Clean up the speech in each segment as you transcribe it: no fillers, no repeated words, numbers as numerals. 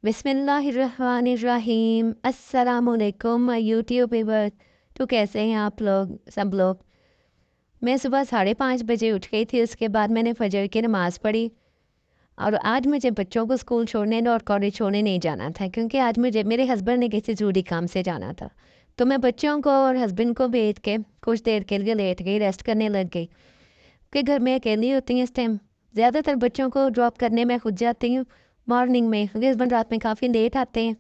बिस्मिल्लाहिर्रहमानिर्रहीम अस्सलामुअलैकुम my YouTube viewers. तो कैसे हैं आप लोग सब लोग। मैं सुबह 5:30 बजे उठ गई थी। उसके बाद मैंने फजर की नमाज़ पढ़ी और आज मुझे बच्चों को स्कूल छोड़ने और कॉलेज छोड़ने नहीं जाना था, क्योंकि आज मुझे मेरे हस्बैंड ने किसी ज़रूरी काम से जाना था। तो मैं बच्चों को और हस्बैंड को भेज के कुछ देर के लिए लेट गई, रेस्ट करने लग गई कि घर में अकेली होती हूँ इस टाइम। ज़्यादातर बच्चों को ड्रॉप करने में खुद जाती हूँ मॉर्निंग में, क्योंकि हस्बैंड रात में काफ़ी लेट आते हैं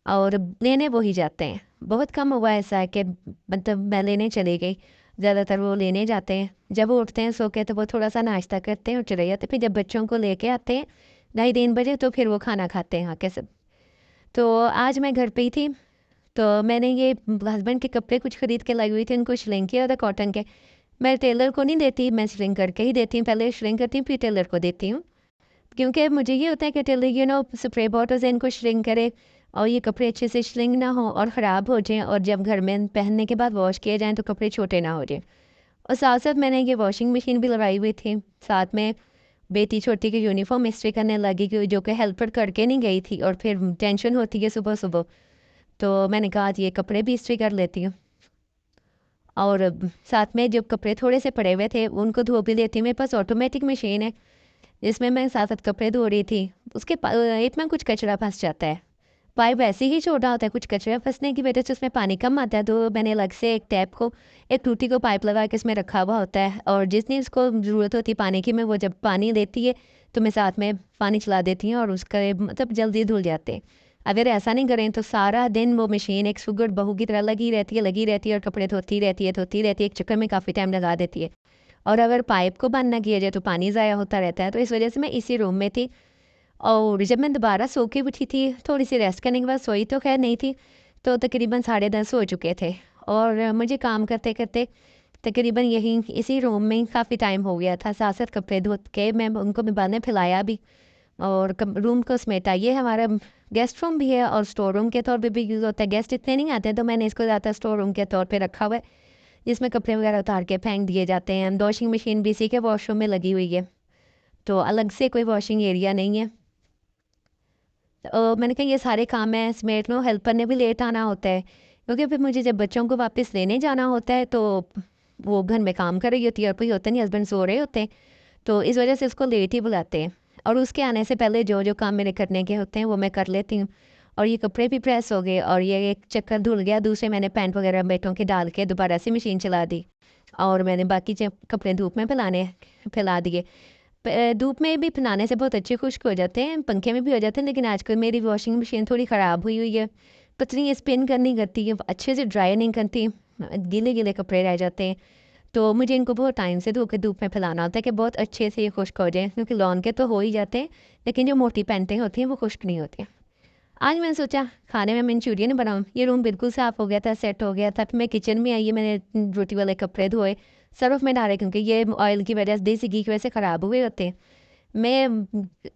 और लेने वो ही जाते हैं। बहुत कम हुआ ऐसा है कि मतलब मैं लेने चली गई, ज़्यादातर वो लेने जाते हैं। जब वो उठते हैं सो के तो वो थोड़ा सा नाश्ता करते हैं और चले जाते हैं। फिर जब बच्चों को लेके आते हैं 2:30 बजे तो फिर वो खाना खाते हैं आके सब। तो आज मैं घर पे ही थी, तो मैंने ये हस्बैंड के कपड़े कुछ ख़रीद के लाई हुई थी, उनको श्रिंक किया था कॉटन के। मैं टेलर को नहीं देती, मैं श्रिंक करके ही देती हूँ। पहले श्रिंक करती हूँ फिर टेलर को देती हूँ, क्योंकि मुझे ये होता है कि टेलर स्प्रे बॉटल से इनको श्रिंक करे और ये कपड़े अच्छे से श्रिंक ना हो और ख़राब हो जाएं, और जब घर में पहनने के बाद वॉश किए जाएं तो कपड़े छोटे ना हो जाएं। और साथ साथ मैंने ये वॉशिंग मशीन भी लगाई हुई थी। साथ में बेटी छोटी की यूनिफॉर्म इस्त्री करने लगी, जो कि हेल्पर करके नहीं गई थी और फिर टेंशन होती है सुबह सुबह। तो मैंने कहा आज ये कपड़े भी इस्त्री कर लेती हूँ। और साथ में जब कपड़े थोड़े से पड़े हुए थे उनको धो भी लेती हूँ। मेरे पास ऑटोमेटिक मशीन है जिसमें मैं साथ साथ कपड़े धो रही थी। उसके पाइप में कुछ कचरा फंस जाता है। पाइप वैसे ही छोटा होता है, कुछ कचरा फंसने की वजह से उसमें पानी कम आता है। तो मैंने अलग से एक टैप को, एक टूटी को पाइप लगा के इसमें रखा हुआ होता है, और जितनी उसको ज़रूरत होती है पानी की, मैं वो जब पानी लेती है तो मैं साथ में पानी चला देती हूँ और उसका मतलब जल्दी धुल जाते हैं। अगर ऐसा नहीं करें तो सारा दिन वो मशीन एक सुगड़ बहू की तरह लगी रहती है और कपड़े धोती रहती है एक चक्कर में काफ़ी टाइम लगा देती है। और अगर पाइप को बंद ना किया जाए तो पानी ज़ाया होता रहता है। तो इस वजह से मैं इसी रूम में थी, और जब मैं दोबारा सो के उठी थी थोड़ी सी रेस्ट करने के बाद, सोई तो खैर नहीं थी, तो तकरीबन 10:30 हो चुके थे। और मुझे काम करते करते तकरीबन यहीं इसी रूम में काफ़ी टाइम हो गया था। साथ साथ कपड़े धो के मैं उनको बाद में फैलाया भी और रूम को समेटा। ये हमारा गेस्ट रूम भी है और स्टोर रूम के तौर पे भी यूज़ होता है। गेस्ट इतने नहीं आते तो मैंने इसको ज़्यादा स्टोर रूम के तौर पे रखा हुआ है, जिसमें कपड़े वगैरह उतार के फेंक दिए जाते हैं। वॉशिंग मशीन भी इसी के वॉशरूम में लगी हुई है, तो अलग से कोई वॉशिंग एरिया नहीं है। मैंने कहा ये सारे काम मैं समेट लूँ, हेल्पर ने भी लेट आना होता है, क्योंकि फिर मुझे जब बच्चों को वापस लेने जाना होता है तो वो घर में काम कर रही होती है और कोई होता नहीं, हस्बैंड सो रहे होते हैं, तो इस वजह से उसको लेट ही बुलाते हैं। और उसके आने से पहले जो जो काम मेरे करने के होते हैं वो मैं कर लेती हूँ। और ये कपड़े भी प्रेस हो गए और ये एक चक्कर धुल गया। दूसरे मैंने पैंट वगैरह बेटों के डाल के दोबारा से मशीन चला दी, और मैंने बाकी कपड़े धूप में फैला दिए। धूप में भी फैलाने से बहुत अच्छे खुश्क हो जाते हैं, पंखे में भी हो जाते हैं। लेकिन आजकल मेरी वॉशिंग मशीन थोड़ी ख़राब हुई हुई है, पतली ये स्पिन करनी करती है, अच्छे से ड्राई नहीं करती, गीले गीले कपड़े रह जाते हैं। तो मुझे इनको बहुत टाइम से धो के धूप में फैलाना होता है कि बहुत अच्छे से ये खुश्क हो जाए, क्योंकि लॉन के तो हो ही जाते हैं लेकिन जो मोटी पैंटें होती हैं वो खुश्क नहीं होती। आज मैंने सोचा खाने में मंचूरियन बनाऊँ। ये रूम बिल्कुल साफ़ हो गया था, सेट हो गया था। फिर मैं किचन में आई, मैंने रोटी वाले कपड़े धोए, सर्फ में डाले, क्योंकि ये ऑयल की वजह से, देसी घी की वजह से ख़राब हुए होते हैं। मैं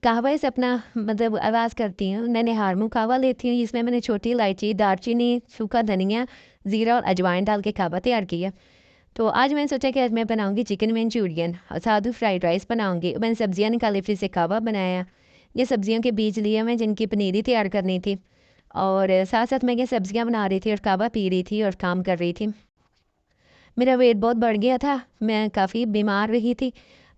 कहवे से अपना मतलब आवाज़ करती हूँ। मैंने हारमू कहवा लेती हूँ, जिसमें मैंने छोटी इलायची, दालचीनी, सूखा धनिया, ज़ीरा और अजवाइन डाल के कहवा तैयार किया। तो आज मैंने सोचा कि आज मैं बनाऊँगी चिकन मंचूरियन और सादू फ्राइड राइस बनाऊँगी। मैंने सब्जियाँ निकाली, फिर से कहवा बनाया। ये सब्जियों के बीज लिए मैं जिनकी पनीरी तैयार करनी थी, और साथ साथ मैं ये सब्जियाँ बना रही थी और कहवा पी रही थी और काम कर रही थी। मेरा वेट बहुत बढ़ गया था, मैं काफ़ी बीमार रही थी,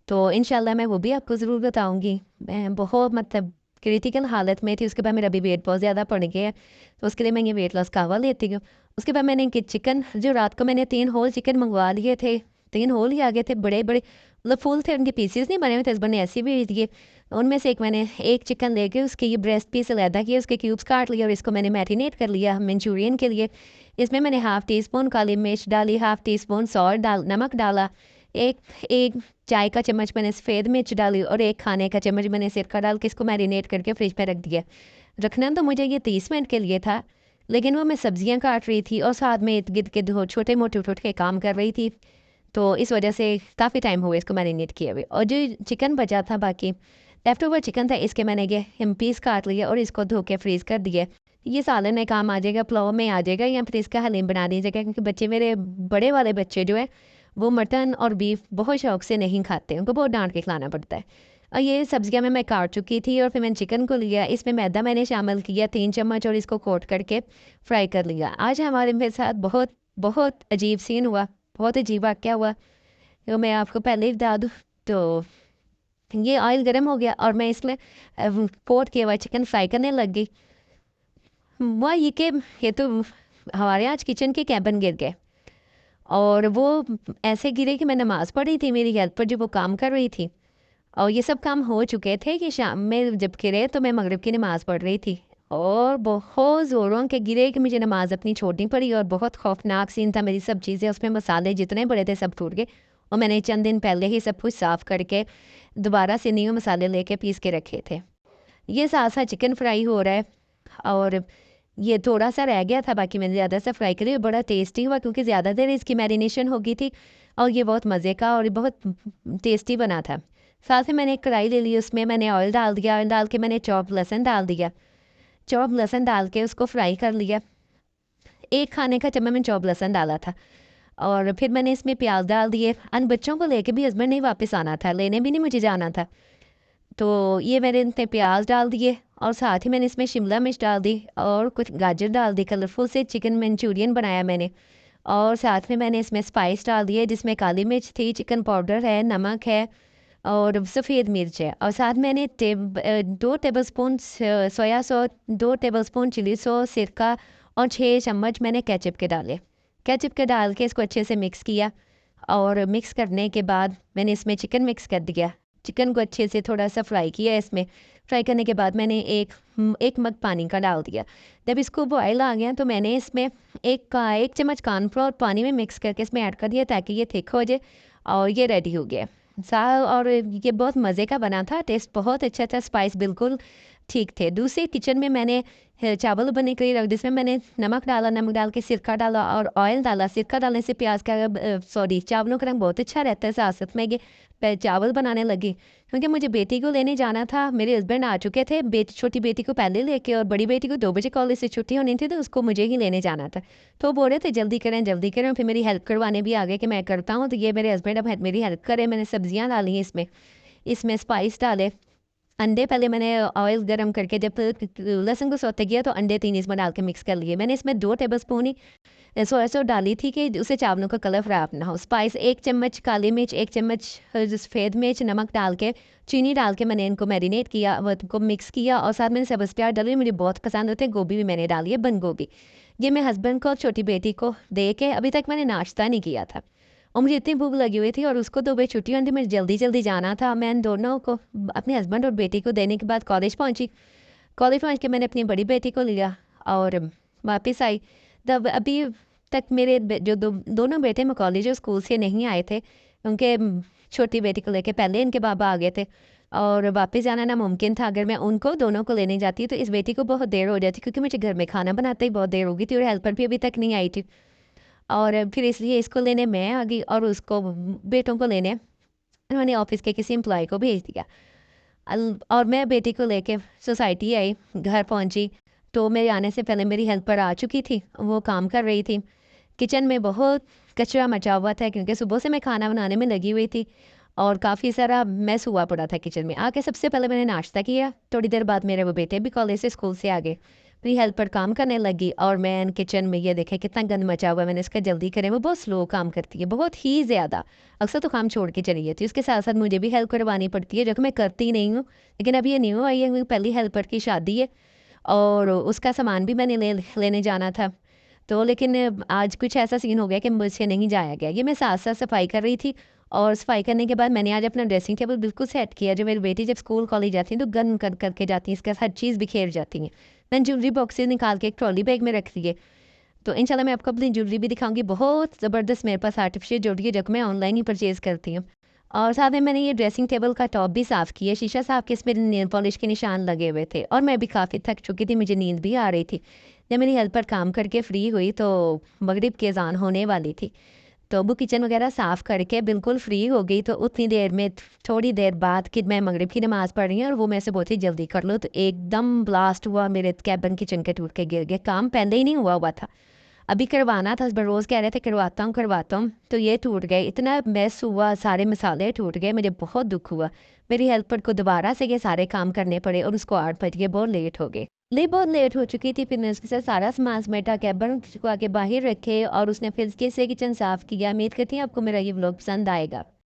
तो इंशाल्लाह मैं वो भी आपको ज़रूर बताऊँगी। मैं बहुत मतलब क्रिटिकल हालत में थी। उसके बाद मेरा अभी वेट बहुत ज़्यादा बढ़ गया है, तो उसके लिए मैं ये वेट लॉस कहवा लेती हूँ। उसके बाद मैंने कि चिकन, जो रात को मैंने 3 होल चिकन मंगवा लिए थे, 3 होल ही आ गए थे, बड़े-बड़े मतलब फुल थे, उनके पीसेस नहीं बने हुए थे, हस्बैंड ने ऐसे भेज दिए। उनमें से एक चिकन लेके उसके ये ब्रेस्ट पीस अलहदा किए, उसके क्यूब्स काट लिए और इसको मैंने मैरिनेट कर लिया मंचूरियन के लिए। इसमें मैंने हाफ़ टी स्पून काली मिर्च डाली, हाफ़ टी स्पून नमक डाला, एक एक चाय का चम्मच मैंने सफ़ेद मिर्च डाली और एक खाने का चम्मच मैंने सिरका डाल के इसको मैरिनेट करके फ्रिज में रख दिया। रखना तो मुझे ये 30 मिनट के लिए था, लेकिन वो मैं सब्जियां काट रही थी और साथ में इर्द गिर्द के दो छोटे मोटे उठ के काम कर रही थी, तो इस वजह से काफ़ी टाइम हुआ इसको मैरिनेट किए हुए। और जो चिकन बचा था, बाकी लेफ्ट ओवर चिकन था, इसके मैंने ये पीस काट लिया और इसको धो के फ्रीज़ कर दिया। ये सालन में काम आ जाएगा, पुलाव में आ जाएगा, या फिर इसका हलीम बना दीजिएगा, क्योंकि बच्चे मेरे बड़े वाले बच्चे जो है वो मटन और बीफ बहुत शौक से नहीं खाते, उनको बहुत डांट के खिलाना पड़ता है। और ये सब्जियां मैं काट चुकी थी और फिर मैंने चिकन को लिया, इसमें मैदा मैंने शामिल किया 3 चम्मच और इसको कोट करके फ्राई कर लिया। आज हमारे मेरे साथ बहुत बहुत अजीब सीन हुआ, बहुत अजीब वाक़या हुआ। तो मैं आपको पहले ही बता दूँ, तो ये ऑयल गर्म हो गया और मैं इसमें कोट किया हुआ चिकन फ्राई करने लग गई। हुआ ये तो हमारे आज किचन के कैबिन गिर गए और वो ऐसे गिरे कि मैं नमाज़ पढ़ रही थी, मेरी हेल्पर जो वो काम कर रही थी और ये सब काम हो चुके थे कि शाम में जब गिरे तो मैं मगरिब की नमाज़ पढ़ रही थी और बहुत ज़ोरों के गिरे कि मुझे नमाज़ अपनी छोड़नी पड़ी और बहुत खौफनाक सीन था। मेरी सब चीज़ें उसमें मसाले जितने बड़े थे सब टूट गए और मैंने चंद दिन पहले ही सब कुछ साफ़ करके दोबारा से न्यू मसाले लेके पीस के रखे थे। ये साथ साथ चिकन फ्राई हो रहा है और ये थोड़ा सा रह गया था, बाकी मैंने ज़्यादा सा फ्राई करी। बड़ा टेस्टी हुआ क्योंकि ज़्यादा देर इसकी मैरिनेशन हो गई थी और ये बहुत मज़े का और बहुत टेस्टी बना था। साथ में मैंने एक कढ़ाई ले ली, उसमें मैंने ऑयल डाल दिया, ऑयल डाल के मैंने चॉप लहसुन डाल दिया, चॉप लहसुन डाल के उसको फ्राई कर लिया। 1 खाने का चम्मच मैंने चॉप लहसुन डाला था और फिर मैंने इसमें प्याज डाल दिए। अन बच्चों को लेके भी हस्बैंड नहीं वापस आना था, लेने भी नहीं मुझे जाना था, तो ये मैंने इतने प्याज डाल दिए और साथ ही मैंने इसमें शिमला मिर्च डाल दी और कुछ गाजर डाल दी। कलरफुल से चिकन मंचूरियन बनाया मैंने और साथ में मैंने इसमें स्पाइस डाल दिए जिसमें काली मिर्च थी, चिकन पाउडर है, नमक है और सफ़ेद मिर्च है और साथ मैंने 2 tablespoon soya sauce, 2 tablespoon chilli sauce, सिरका और 6 चम्मच मैंने केचप के डाले। केचप के डाल के इसको अच्छे से मिक्स किया और मिक्स करने के बाद मैंने इसमें चिकन मिक्स कर दिया। चिकन को अच्छे से थोड़ा सा फ्राई किया इसमें। फ्राई करने के बाद मैंने एक मग पानी का डाल दिया। जब इसको बॉयल आ गया तो मैंने इसमें 1 चम्मच कॉर्नफ्लोर पानी में मिक्स करके इसमें ऐड कर दिया ताकि ये थिक हो जाए और ये रेडी हो गया। और ये बहुत मज़े का बना था, टेस्ट बहुत अच्छा था, स्पाइस बिल्कुल ठीक थे। दूसरे किचन में मैंने चावल बनने के लिए रख, जिसमें मैंने नमक डाला, नमक डाल के सिरका डाला और ऑयल डाला। सिरका डालने से प्याज का सॉरी चावलों का रंग बहुत अच्छा रहता है। साथ में ये चावल बनाने लगी क्योंकि मुझे बेटी को लेने जाना था। मेरे हस्बैंड आ चुके थे छोटी बेटी को पहले लेके और बड़ी बेटी को 2 बजे कॉलेज से छुट्टी होनी थी तो उसको मुझे ही लेने जाना था। तो बोल रहे थे जल्दी करें जल्दी करें, फिर मेरी हेल्प करवाने भी आ गए कि मैं करता हूँ। तो ये मेरे हस्बैंड अब मेरी हेल्प करें। मैंने सब्जियाँ डाली इसमें, इसमें स्पाइस डाले, अंडे पहले मैंने ऑयल गरम करके जब लहसुन को सौते किया तो अंडे 3 इसमें डाल के मिक्स कर लिए। मैंने इसमें 2 टेबलस्पून ही सोया सॉस डाली थी कि उससे चावलों का कलर ख़राब ना हो। स्पाइस 1 चम्मच काली मिर्च, 1 चम्मच सफ़ेद मिर्च, नमक डाल के, चीनी डाल के मैंने इनको मैरिनेट किया, को मिक्स किया और साथ मैंने सब्ज़ प्याज डाली, मुझे बहुत पसंद होते हैं। गोभी भी मैंने डाली है, बंद गोभी। ये मैं हस्बैंड को और छोटी बेटी को दे के अभी तक मैंने नाश्ता नहीं किया था और मुझे इतनी भूख लगी हुई थी और उसको 2 बजे छुट्टी होनी थी, मुझे जल्दी जाना था। मैं इन दोनों को अपने हस्बैंड और बेटी को देने के बाद कॉलेज पहुंची। कॉलेज पहुंच के मैंने अपनी बड़ी बेटी को लिया और वापस आई। तब अभी तक मेरे जो दोनों बेटे मैं कॉलेज और स्कूल से नहीं आए थे क्योंकि छोटी बेटी को लेके पहले इनके बाबा आ गए थे और वापस जाना नामुमकिन था। अगर मैं उनको दोनों को लेने जाती तो इस बेटी को बहुत देर हो जाती क्योंकि मुझे घर में खाना बनाते ही बहुत देर हो गई थी और हेल्पर भी अभी तक नहीं आई थी। और फिर इसलिए इसको लेने मैं आ गई और उसको बेटों को लेने उन्होंने ऑफिस के किसी एम्प्लॉय को भेज दिया। और मैं बेटी को लेके सोसाइटी आई, घर पहुंची तो मेरे आने से पहले मेरी हेल्पर आ चुकी थी, वो काम कर रही थी। किचन में बहुत कचरा मचा हुआ था क्योंकि सुबह से मैं खाना बनाने में लगी हुई थी और काफ़ी सारा मैस हुआ पड़ा था किचन में। आके सबसे पहले मैंने नाश्ता किया, थोड़ी देर बाद मेरे वो बेटे भी कॉलेज से स्कूल से आ गए। मेरी हेल्पर काम करने लगी और मैं किचन में ये देखे कितना गंद मचा हुआ है, मैंने इसका जल्दी करें। वो बहुत स्लो काम करती है, बहुत ही ज़्यादा, अक्सर तो काम छोड़ के चली जाती है। उसके साथ साथ मुझे भी हेल्प करवानी पड़ती है जो कि मैं करती नहीं हूँ, लेकिन अब ये न्यू आई है, मेरी पहली हेल्पर की शादी है और उसका सामान भी मैंने लेने जाना था। तो लेकिन आज कुछ ऐसा सीन हो गया कि मुझसे नहीं जाया गया। ये मैं साथ-साथ सफाई कर रही थी और सफाई करने के बाद मैंने आज अपना ड्रेसिंग टेबल बिल्कुल सेट किया। जो मेरी बेटी जब स्कूल कॉलेज जाती है तो गन कर करके जाती है, इसके हर चीज़ बिखेर जाती हैं। मैंने ज्वेलरी बॉक्स से निकाल के एक ट्रॉली बैग में रख दिए। तो इंशाल्लाह मैं आपको अपनी ज्वेलरी भी दिखाऊंगी। बहुत ज़बरदस्त मेरे पास आर्टिफिशियल ज्वेलरी है जो कि मैं ऑनलाइन ही परचेज़ करती हूँ। और साथ में मैंने ये ड्रेसिंग टेबल का टॉप भी साफ़ किया, शीशा साफ़ किया, इसमें नेल पॉलिश के निशान लगे हुए थे और मैं भी काफ़ी थक चुकी थी, मुझे नींद भी आ रही थी। जब मेरी हेल्पर काम करके फ्री हुई तो मगरिब की अज़ान होने वाली थी, तो वो किचन वगैरह साफ़ करके बिल्कुल फ्री हो गई। तो उतनी देर में थोड़ी देर बाद कि मैं मगरिब की नमाज़ पढ़ रही हूँ और वो मैं से बहुत ही जल्दी कर लो तो एकदम ब्लास्ट हुआ, मेरे कैबिन किचन के टूट के गिर गए। काम पहले ही नहीं हुआ था अभी करवाना था, रोज़ कह रहे थे करवाता हूँ, तो ये टूट गए, इतना मेस हुआ, सारे मसाले टूट गए, मुझे बहुत दुख हुआ। मेरी हेल्पर को दोबारा से ये सारे काम करने पड़े और उसको 8 बज गए, बहुत लेट हो गए। बहुत लेट हो चुकी थी, फिर मैंने उसके साथ सारा सामान समेटा, कैबन को आके बाहर रखे और उसने फिर किसी किचन साफ़ किया। उम्मीद करती हूँ आपको मेरा ये व्लॉग पसंद आएगा।